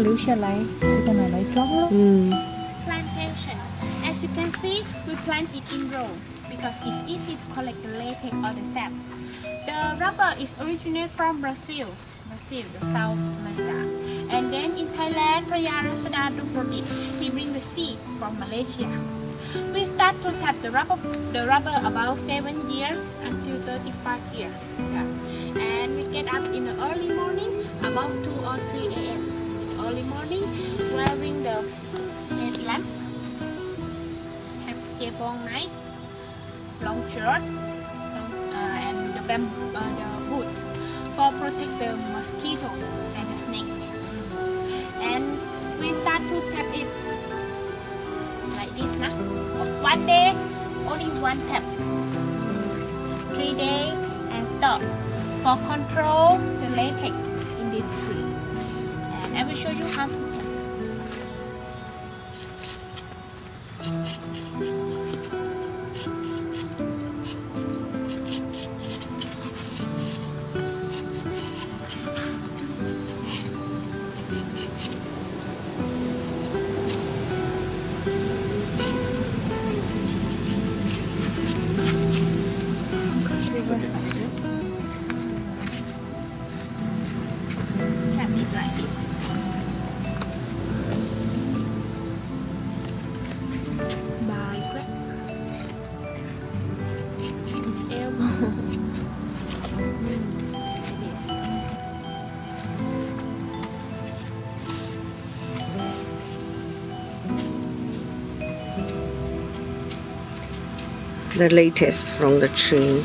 lưu xe lại, cái này lại chó lắm. Plantation. As you can see, we plant it in row because it's easy to collect the latex or the sap. The rubber is originated from Brazil, the South America. And then in Thailand, Raya Rasada Duprodi, he bring the seed from Malaysia. We start to tap the rubber about 7 years until 35 years. Yeah. And we get up in the early morning, about 2 or 3 a.m. Early morning, wearing the headlamp, have jebong knife, long shirt, and the bamboo, the wood for protect the mosquito and the snake. And we start to tap it like this, nah. 1 day, only 1 tap. 3 days and stop for control the latex in this tree. And I will show you how to tap. Tap it like this. Bye. It's elbow. Like this. The latest from the tree.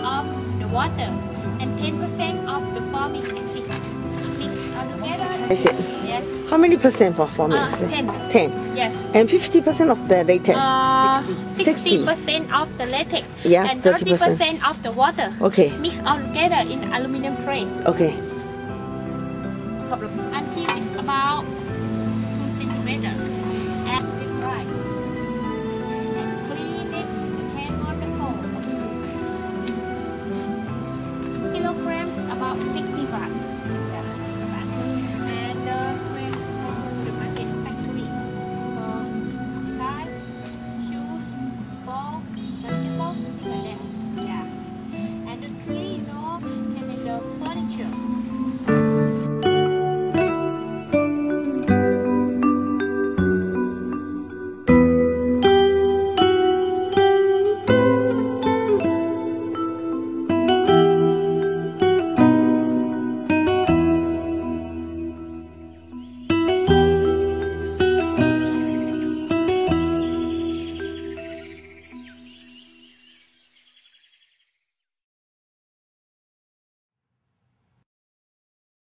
Of the water and 10% of the forming acid. Mix all together. I see. Yes. How many percent for forming? 10. 10. Yes. And 50% of the latex? 60% of the latex Yeah, and 30%. 30% of the water. Okay. Mix all together in aluminum tray. Okay.